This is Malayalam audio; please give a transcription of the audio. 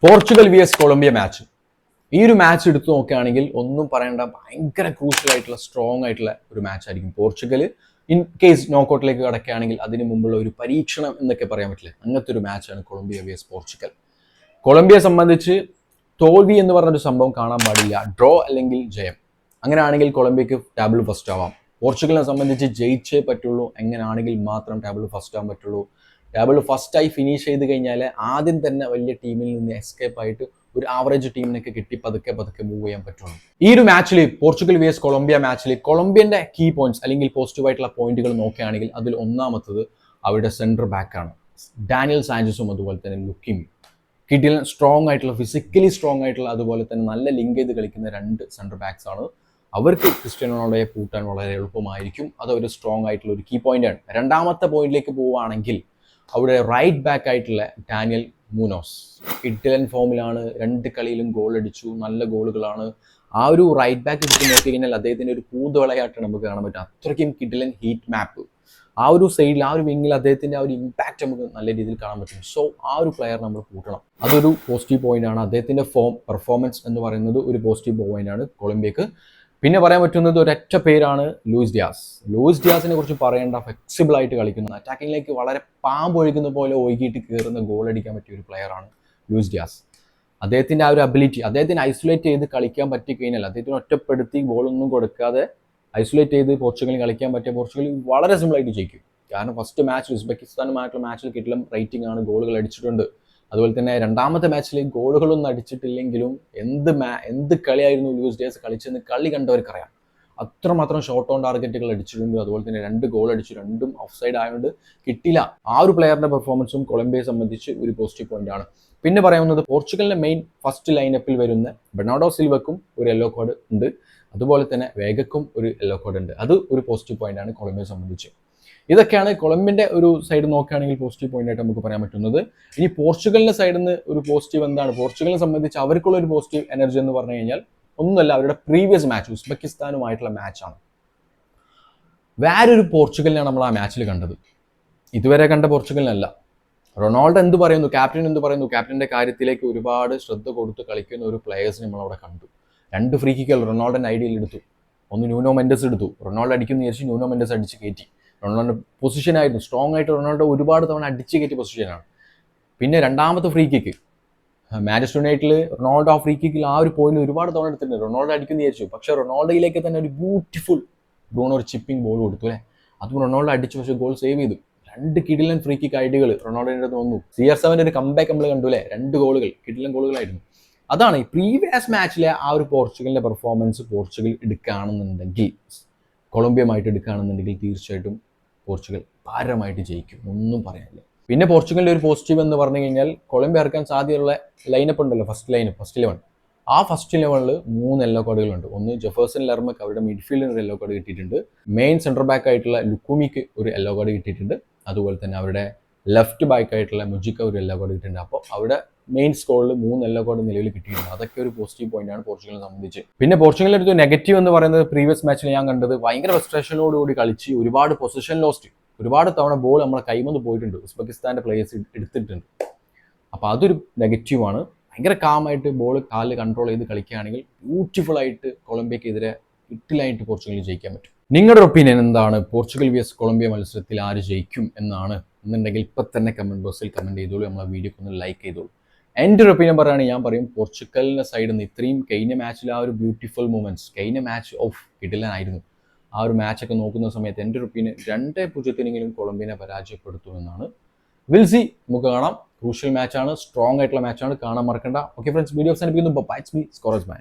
Portugal vs Colombia match. ഈ ഒരു മാച്ച് എടുത്തു നോക്കുകയാണെങ്കിൽ ഒന്നും പറയേണ്ട, ഭയങ്കര ക്രൂഷ്യൽ ആയിട്ടുള്ള സ്ട്രോങ് ആയിട്ടുള്ള ഒരു മാച്ച് ആയിരിക്കും. പോർച്ചുഗൽ ഇൻ കേസ് നോക്കൗട്ടിലേക്ക് കടക്കുകയാണെങ്കിൽ അതിന് മുമ്പുള്ള ഒരു പരീക്ഷണം എന്നൊക്കെ പറയാൻ പറ്റില്ല, അങ്ങനത്തെ ഒരു മാച്ചാണ് കൊളംബിയ vs പോർച്ചുഗൽ. കൊളംബിയയെ സംബന്ധിച്ച് തോൽവി എന്ന് പറഞ്ഞൊരു സംഭവം കാണാൻ പാടില്ല. ഡ്രോ അല്ലെങ്കിൽ ജയം. അങ്ങനെയാണെങ്കിൽ കൊളംബിയക്ക് ടേബിൾ ഫസ്റ്റ് ആവാം. പോർച്ചുഗലിനെ സംബന്ധിച്ച് ജയിച്ചേ പറ്റുള്ളൂ, എങ്ങനെയാണെങ്കിൽ മാത്രം ടേബിൾ ഫസ്റ്റ് ആവാൻ പറ്റുള്ളൂ. ടേബിൾ ഫസ്റ്റായി ഫിനിഷ് ചെയ്ത് കഴിഞ്ഞാൽ ആദ്യം തന്നെ വലിയ ടീമിൽ നിന്ന് എസ്കേപ്പ് ആയിട്ട് ഒരു ആവറേജ് ടീമിനൊക്കെ കിട്ടി പതുക്കെ മൂവ് ചെയ്യാൻ പറ്റുള്ളൂ. ഈ ഒരു മാച്ചിൽ പോർച്ചുഗൽ vs കൊളംബിയ മാച്ചിൽ കൊളംബിയന്റെ കീ പോയിന്റ്സ് അല്ലെങ്കിൽ പോസിറ്റീവ് ആയിട്ടുള്ള പോയിന്റുകൾ നോക്കുകയാണെങ്കിൽ അതിൽ ഒന്നാമത്തത് അവരുടെ സെൻറ്റർ ബാക്കാണ്. ഡാനിയൽ സാഞ്ചസും അതുപോലെ തന്നെ ലുക്കിയും കിഡിലൻ സ്ട്രോങ് ആയിട്ടുള്ള, ഫിസിക്കലി സ്ട്രോങ് ആയിട്ടുള്ള, അതുപോലെ തന്നെ നല്ല ലിങ്ക് ചെയ്ത് കളിക്കുന്ന രണ്ട് സെൻറ്റർ ബാക്സ് ആണ്. അവർക്ക് ക്രിസ്ത്യാനോ റൊണാൾഡോയെ പൂട്ടാൻ വളരെ എളുപ്പമായിരിക്കും. അതൊരു സ്ട്രോങ് ആയിട്ടുള്ള ഒരു കീ പോയിന്റാണ്. രണ്ടാമത്തെ പോയിന്റിലേക്ക് പോവുകയാണെങ്കിൽ അവിടെ റൈറ്റ് ബാക്ക് ആയിട്ടുള്ള ഡാനിയൽ മൂനോസ് കിഡിലൻ ഫോമിലാണ്. രണ്ട് കളിയിലും ഗോൾ അടിച്ചു, നല്ല ഗോളുകളാണ്. ആ ഒരു റൈറ്റ് ബാക്ക് എടുത്ത് നോക്കി കഴിഞ്ഞാൽ അദ്ദേഹത്തിൻ്റെ ഒരു പൂന്തോളയായിട്ട് നമുക്ക് കാണാൻ പറ്റും. അത്രയ്ക്കും കിഡിലൻ ഹീറ്റ് മാപ്പ്. ആ ഒരു സൈഡിൽ, ആ ഒരു വിങ്ങിൽ അദ്ദേഹത്തിൻ്റെ ആ ഒരു ഇമ്പാക്റ്റ് നമുക്ക് നല്ല രീതിയിൽ കാണാൻ പറ്റും. സോ ആ ഒരു പ്ലെയർ നമ്മൾ കൂട്ടണം. അതൊരു പോസിറ്റീവ് പോയിന്റ് ആണ്. അദ്ദേഹത്തിൻ്റെ പെർഫോമൻസ് എന്ന് പറയുന്നത് ഒരു പോസിറ്റീവ് പോയിന്റ് ആണ് കൊളംബിയക്ക്. പിന്നെ പറയാൻ പറ്റുന്നത് ഒരൊറ്റ പേരാണ് ലൂയിസ് ഡിയാസ്. ലൂയിസ് ഡിയാസിനെ കുറിച്ച് പറയേണ്ട, ഫ്ലെക്സിബിൾ ആയിട്ട് കളിക്കുന്ന, അറ്റാക്കിങ്ങിലേക്ക് വളരെ പാമ്പൊഴുകുന്ന പോലെ ഒഴുകിയിട്ട് കയറുന്ന ഗോൾ അടിക്കാൻ പറ്റിയ ഒരു പ്ലെയറാണ് ലൂയിസ് ഡിയാസ്. അദ്ദേഹത്തിൻ്റെ ആ ഒരു അബിലിറ്റി, അദ്ദേഹത്തിന് ഐസൊലേറ്റ് ചെയ്ത് കളിക്കാൻ പറ്റിക്കഴിഞ്ഞാൽ, അദ്ദേഹത്തിന് ഒറ്റപ്പെടുത്തി ഗോളൊന്നും കൊടുക്കാതെ ഐസൊലേറ്റ് ചെയ്ത് പോർച്ചുഗലിൽ കളിക്കാൻ പറ്റിയ പോർച്ചുഗൽ വളരെ സിമ്പിളായിട്ട് ജയിക്കും. കാരണം ഫസ്റ്റ് മാച്ച് ഉസ്ബെക്കിസ്ഥാനുമായിട്ടുള്ള മാച്ചിൽ കിട്ടിലും റേറ്റിംഗ് ആണ്, ഗോളുകൾ അടിച്ചിട്ടുണ്ട്. അതുപോലെ തന്നെ രണ്ടാമത്തെ മാച്ചിൽ ഗോളുകളൊന്നും അടിച്ചിട്ടില്ലെങ്കിലും എന്ത് കളിയായിരുന്നു ലൂയിസ് ഡിയാസ് കളിച്ചെന്ന് കളി കണ്ടവർക്കറിയാം. അത്രമാത്രം ഷോട്ട് ഓൺ ടാർഗറ്റുകൾ അടിച്ചിട്ടുണ്ട്. അതുപോലെ തന്നെ 2 ഗോൾ അടിച്ചു, രണ്ടും ഓഫ് സൈഡ് ആയതുകൊണ്ട് കിട്ടില്ല. ആ ഒരു പ്ലെയറിന്റെ പെർഫോമൻസും കൊളംബിയയെ സംബന്ധിച്ച് ഒരു പോസിറ്റീവ് പോയിന്റ് ആണ്. പിന്നെ പറയാവുന്നത് പോർച്ചുഗലിന്റെ മെയിൻ ഫസ്റ്റ് ലൈനപ്പിൽ വരുന്ന ബെർണാർഡോ സിൽവക്കും ഒരു യെല്ലോ കാർഡ് ഉണ്ട്. അതുപോലെ തന്നെ വേഗക്കും ഒരു യെല്ലോ കാർഡ് ഉണ്ട്. അത് ഒരു പോസിറ്റീവ് പോയിന്റ് ആണ് കൊളംബിയയെ സംബന്ധിച്ച്. ഇതൊക്കെയാണ് കൊളംബിയന്റെ ഒരു സൈഡ് നോക്കുകയാണെങ്കിൽ പോസിറ്റീവ് പോയിന്റ് ആയിട്ട് നമുക്ക് പറയാൻ പറ്റുന്നത്. ഇനി പോർച്ചുഗലിന്റെ സൈഡിൽ നിന്ന് ഒരു പോസിറ്റീവ് എന്താണ്? പോർച്ചുഗലിനെ സംബന്ധിച്ച് അവർക്കുള്ള ഒരു പോസിറ്റീവ് എനർജി എന്ന് പറഞ്ഞു കഴിഞ്ഞാൽ ഒന്നുമല്ല, അവരുടെ പ്രീവിയസ് മാച്ച് ഉസ്ബെക്കിസ്ഥാനുമായിട്ടുള്ള മാച്ചാണ്. വേറൊരു പോർച്ചുഗലിനാണ് നമ്മൾ ആ മാച്ചിൽ കണ്ടത്. ഇതുവരെ കണ്ട പോർച്ചുഗലിനല്ല. റൊണാൾഡോ എന്ത് പറയുന്നു, ക്യാപ്റ്റൻ എന്ത് പറയുന്നു, ക്യാപ്റ്റന്റെ കാര്യത്തിലേക്ക് ഒരുപാട് ശ്രദ്ധ കൊടുത്ത് കളിക്കുന്ന ഒരു പ്ലേയേഴ്സിനെ നമ്മളവിടെ കണ്ടു. 2 ഫ്രീ കിക്കുകൾ റൊണാൾഡോന്റെ ഐഡിയയിൽ എടുത്തു. ഒന്ന് ന്യൂനോ മെൻഡസ് എടുത്തു. റൊണാൾഡോ അടിക്കുന്ന വിചാരിച്ച് ന്യൂനോ മെൻഡസ് അടിച്ച് കയറ്റി. റൊണാൾഡോ പൊസിഷനായിരുന്നു, സ്ട്രോങ് ആയിട്ട് റൊണാൾഡോ ഒരുപാട് തവണ അടിച്ച് കയറ്റിയ പൊസിഷനാണ്. പിന്നെ രണ്ടാമത്തെ ഫ്രീ കിക്ക് മാഞ്ചസ്റ്റർ യുണൈറ്റഡിൽ റൊണാൾഡോ ആ ഫ്രീ കിക്കിൽ ആ ഒരു പോയിന്റ് ഒരുപാട് തവണ എടുത്തിട്ടുണ്ട്. റൊണാൾഡോ അടിക്കുന്ന വിചാരിച്ചു, പക്ഷേ റൊണാൾഡോയിലേക്ക് തന്നെ ഒരു ബ്യൂട്ടിഫുൾ ബ്രൂണോ ഒരു ചിപ്പിംഗ് ബോൾ കൊടുത്തു അല്ലേ. അതും റൊണാൾഡോ അടിച്ചു, പക്ഷേ ഗോൾ സേവ് ചെയ്തു. 2 കിഡിലൻ ഫ്രീ കിക്ക് ഐഡിയകൾ റൊണാൾഡോയുടെ വന്നു. CR7 ഒരു കംബാക്ക് നമ്മൾ കണ്ടു അല്ലേ. 2 ഗോളുകൾ കിഡിലൻ ഗോളുകളായിരുന്നു. അതാണ് ഈ പ്രീവിയസ് മാച്ചിലെ ആ ഒരു പോർച്ചുഗലിന്റെ പെർഫോമൻസ് പോർച്ചുഗൽ എടുക്കുകയാണെന്നുണ്ടെങ്കിൽ, കൊളംബിയമായിട്ട് എടുക്കുകയാണെന്നുണ്ടെങ്കിൽ തീർച്ചയായിട്ടും പോർച്ചുഗൽ ഭാരമായിട്ട് ജയിക്കും, ഒന്നും പറയാനില്ല. പിന്നെ പോർച്ചുഗലിന്റെ ഒരു പോസിറ്റീവ് എന്ന് പറഞ്ഞു കഴിഞ്ഞാൽ കൊളംബിയ ഇറക്കാൻ സാധ്യതയുള്ള ലൈനപ്പ് ഉണ്ടല്ലോ, ഫസ്റ്റ് 11. ആ ഫസ്റ്റ് 11 3 യെല്ലോ കാർഡുകളുണ്ട്. ഒന്ന് ജെഫേഴ്സൺ ലെർമക്ക് അവരുടെ മിഡ്ഫീൽഡിന് ഒരു യെല്ലോ കാർഡ് കിട്ടിയിട്ടുണ്ട്. മെയിൻ സെൻറ്റർ ബാക്ക് ആയിട്ടുള്ള ലുക്കുമിക്ക് ഒരു യെല്ലോ കാർഡ് കിട്ടിയിട്ടുണ്ട്. അതുപോലെ തന്നെ അവരുടെ ലെഫ്റ്റ് ബാക്ക് ആയിട്ടുള്ള മുജിക്ക ഒരു യെല്ലോ കാർഡ് കിട്ടിയിട്ടുണ്ട്. അപ്പോൾ അവിടെ മെയിൻ സ്കോറിൽ 3 യെല്ലോ കാർഡ് നിലവിൽ കിട്ടിയിട്ടുണ്ട്. അതൊക്കെ ഒരു പോസിറ്റീവ് പോയിന്റ് ആണ് പോർച്ചുഗലിനെ സംബന്ധിച്ച്. പിന്നെ പോർച്ചുഗലിന്റെ ഒരു നെഗറ്റീവ് എന്ന് പറയുന്നത് പ്രീവിയസ് മാച്ചിൽ ഞാൻ കണ്ടത് ഭയങ്കര ഫ്രസ്ട്രേഷനോടുകൂടി കളിച്ച് ഒരുപാട് പൊസിഷൻ ലോസ്റ്റ്, ഒരുപാട് തവണ ബോൾ നമ്മളെ കൈമന്ന് പോയിട്ടുണ്ട്, ഉസ്ബെക്കിസ്ഥാന്റെ പ്ലേയേഴ്സ് എടുത്തിട്ടുണ്ട്. അപ്പോൾ അതൊരു നെഗറ്റീവാണ്. ഭയങ്കര കാമായിട്ട് ബോൾ കാലിൽ കൺട്രോൾ ചെയ്ത് കളിക്കുകയാണെങ്കിൽ ബ്യൂട്ടിഫുൾ ആയിട്ട് കൊളംബിയക്കെതിരെ ഇട്ടിലായിട്ട് പോർച്ചുഗലിൽ ജയിക്കാൻ പറ്റും. നിങ്ങളുടെ ഒപ്പീനിയൻ എന്താണ്? പോർച്ചുഗൽ vs കൊളംബിയ മത്സരത്തിൽ ആര് ജയിക്കും എന്നാണ് എന്നുണ്ടെങ്കിൽ ഇപ്പം തന്നെ കമന്റ് ബോക്സിൽ കമന്റ് ചെയ്തോളൂ. നമ്മളെ വീഡിയോക്ക് ഒന്ന് ലൈക്ക് ചെയ്തോളൂ. എൻ്റെ ഒരു ഒപ്പീനിയൻ പറയുകയാണെങ്കിൽ ഞാൻ പറയും പോർച്ചുഗലിൻ്റെ സൈഡിൽ നിന്ന് ഇത്രയും കഴിഞ്ഞ മാച്ചിൽ ആ ഒരു ബ്യൂട്ടിഫുൾ മൂമെന്റ്സ്, കഴിഞ്ഞ മാച്ച് ഓഫ് കിടിലനായിരുന്നു. ആ ഒരു മാച്ചൊക്കെ നോക്കുന്ന സമയത്ത് എൻ്റെ ഒരു ഒപ്പീനിയൻ 2-0 കൊളംബിയനെ പരാജയപ്പെടുത്തുമെന്നാണ്. വിൽ സി, നമുക്ക് കാണാം. ക്രൂഷ്യൽ മാച്ചാണ്, സ്ട്രോങ് ആയിട്ടുള്ള മാച്ചാണ്, കാണാൻ മറക്കണ്ട. ഓക്കെ ഫ്രണ്ട്സ്, വീഡിയോ അവസാനിപ്പിക്കുന്നു. Bye, it's me scorers man.